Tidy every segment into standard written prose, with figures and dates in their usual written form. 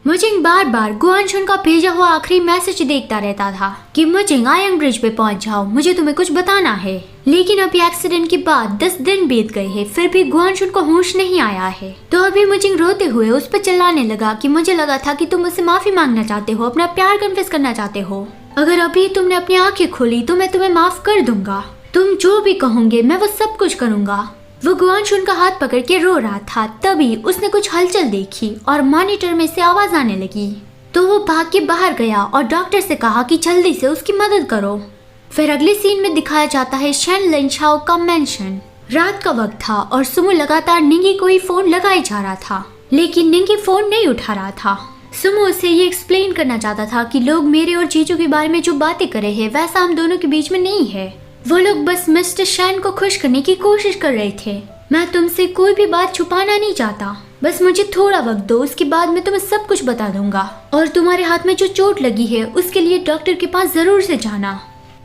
मुजिंग बार बार गुआनशुन का भेजा हुआ आखिरी मैसेज देखता रहता था कि मुजिंग आयंग ब्रिज पे पहुंच जाओ, मुझे तुम्हें कुछ बताना है। लेकिन अभी एक्सीडेंट के बाद 10 दिन बीत गए हैं, फिर भी गुआनशुन को होश नहीं आया है। तो अभी मुजिंग रोते हुए उस पर चिल्लाने लगा कि मुझे लगा था कि तुम मुझसे माफी मांगना चाहते हो, अपना प्यार कन्फेस करना चाहते हो। अगर अभी तुमने अपनी आंखें खोली तो मैं तुम्हें माफ कर दूंगा। तुम जो भी कहोगे मैं वो सब कुछ करूंगा। वो गुआनशुन का हाथ पकड़ के रो रहा था। तभी उसने कुछ हलचल देखी और मॉनिटर में से आवाज आने लगी। तो वो भाग के बाहर गया और डॉक्टर से कहा कि जल्दी से उसकी मदद करो। फिर अगले सीन में दिखाया जाता है शेन लिनशाओ का मेंशन। रात का वक्त था और सुमो लगातार निंगी को ही फोन लगाए जा रहा था, लेकिन निंगी फोन नहीं उठा रहा था। सुमो उसे ये एक्सप्लेन करना चाहता था कि लोग मेरे और जीजू के बारे में जो बातें करे हैं वैसा हम दोनों के बीच में नहीं है। वो लोग बस मिस्टर शैन को खुश करने की कोशिश कर रहे थे। मैं तुमसे कोई भी बात छुपाना नहीं चाहता, बस मुझे थोड़ा वक्त दो, उसके बाद मैं तुम्हें सब कुछ बता दूंगा। और तुम्हारे हाथ में जो चोट लगी है उसके लिए डॉक्टर के पास जरूर से जाना।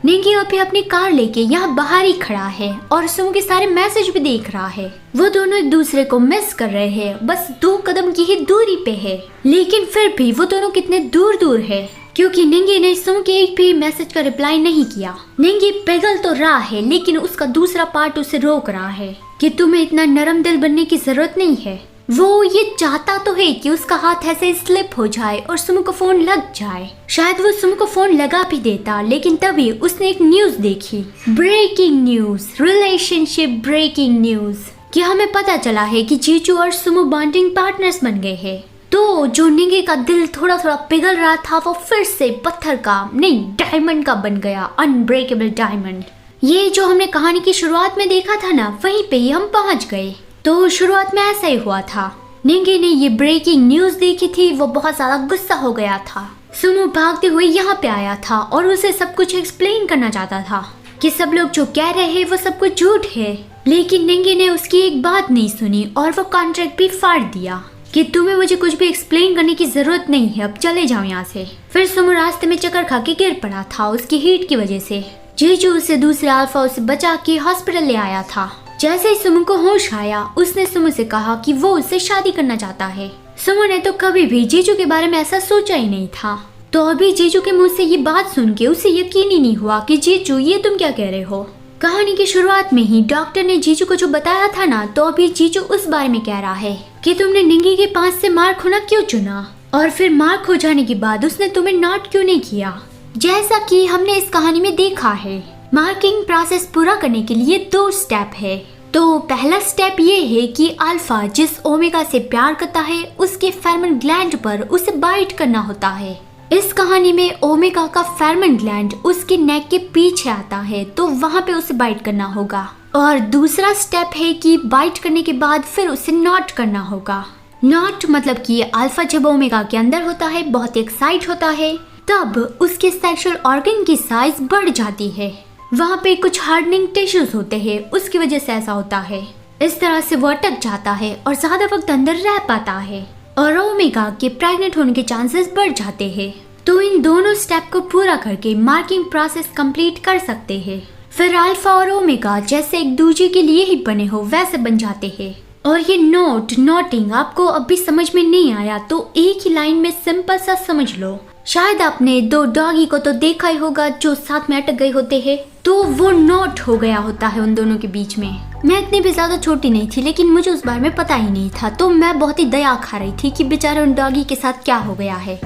निंगी अभी अपनी कार लेके यहाँ बाहर ही खड़ा है और सुमो के सारे मैसेज भी देख रहा है। वो दोनों एक दूसरे को मिस कर रहे हैं, बस 2 कदम की ही दूरी पे है। लेकिन फिर भी वो दोनों कितने दूर दूर है, क्योंकि निंगी ने सुमो के एक भी मैसेज का रिप्लाई नहीं किया। निंगी पिघल तो रहा है, लेकिन उसका दूसरा पार्ट उसे रोक रहा है कि तुम्हें इतना नरम दिल बनने की जरूरत नहीं है। वो ये चाहता तो है कि उसका हाथ ऐसे स्लिप हो जाए और सुमो को फोन लग जाए। शायद वो सुमो को फोन लगा भी देता, लेकिन तभी उसने एक न्यूज देखी। Breaking news, relationship breaking news, कि हमें पता चला है कि जीजू और सुमो बॉन्डिंग पार्टनर्स बन गए हैं। तो जो निंगी का दिल थोड़ा थोड़ा पिघल रहा था वो फिर से पत्थर का नहीं डायमंड का बन गया, अनब्रेकेबल डायमंड। ये जो हमने कहानी की शुरुआत में देखा था ना, वहीं पे ही हम पहुंच गए। तो शुरुआत में ऐसा ही हुआ था। निंगी ने ये ब्रेकिंग न्यूज देखी थी, वो बहुत ज्यादा गुस्सा हो गया था। सुमो भागते हुए यहाँ पे आया था और उसे सब कुछ एक्सप्लेन करना चाहता था कि सब लोग जो कह रहे हैं वो सब कुछ झूठ है। लेकिन निंगी ने उसकी एक बात नहीं सुनी और वो कॉन्ट्रैक्ट भी फाड़ दिया कि तुम्हें मुझे कुछ भी एक्सप्लेन करने की जरूरत नहीं है, अब चले जाओ यहाँ से। फिर सुमो रास्ते में चक्कर खा के गिर पड़ा था उसकी हीट की वजह से। जीजू उसे दूसरे अल्फा उसे बचा के हॉस्पिटल ले आया था। जैसे ही सुमो को होश आया उसने सुमो से कहा कि वो उससे शादी करना चाहता है। सुमो ने तो कभी भी जीजू के बारे में ऐसा सोचा ही नहीं था। तो अभी जीजू के मुंह से ये बात सुन के उसे यकीन ही नहीं हुआ कि जीजू ये तुम क्या कह रहे हो। कहानी की शुरुआत में ही डॉक्टर ने जीजू को जो बताया था ना, तो अभी जीजू उस बारे में कह रहा है कि तुमने निंगी के पास से मार्क होना क्यों चुना, और फिर मार्क हो जाने के बाद उसने तुम्हें नोट क्यों नहीं किया। जैसा कि हमने इस कहानी में देखा है, मार्किंग प्रोसेस पूरा करने के लिए 2 स्टेप है। तो पहला स्टेप ये है कि अल्फा जिस ओमेगा से प्यार करता है उसके फेरोमोन ग्लैंड पर उसे बाइट करना होता है। इस कहानी में ओमेगा का फेरोमोन ग्लैंड उसके नेक के पीछे आता है, तो वहाँ पे उसे बाइट करना होगा। और दूसरा स्टेप है कि बाइट करने के बाद फिर उसे नॉट करना होगा। नॉट मतलब कि अल्फा जब ओमेगा के अंदर होता है, बहुत एक्साइट होता है, तब उसके सेक्सुअल ऑर्गन की साइज बढ़ जाती है। वहाँ पे कुछ हार्डनिंग टिश्यूज होते हैं, उसकी वजह से ऐसा होता है। इस तरह से वो अटक जाता है और ज्यादा वक्त अंदर रह पाता है और ओमेगा के प्रेग्नेंट होने के चांसेस बढ़ जाते हैं। तो इन दोनों स्टेप को पूरा करके मार्किंग प्रोसेस कंप्लीट कर सकते हैं। फिर अल्फा और ओमेगा जैसे एक दूसरे के लिए ही बने हो वैसे बन जाते हैं। और ये नोटिंग आपको अभी समझ में नहीं आया तो एक ही लाइन में सिंपल सा समझ लो। शायद आपने 2 डॉगी को तो देखा ही होगा जो साथ में अटक गए होते हैं, तो वो नोट हो गया होता है उन दोनों के बीच में। मैं इतनी भी ज्यादा छोटी नहीं थी, लेकिन मुझे उस बारे में पता ही नहीं था, तो मैं बहुत ही दया खा रही थी कि बेचारे उन डॉगी के साथ क्या हो गया है।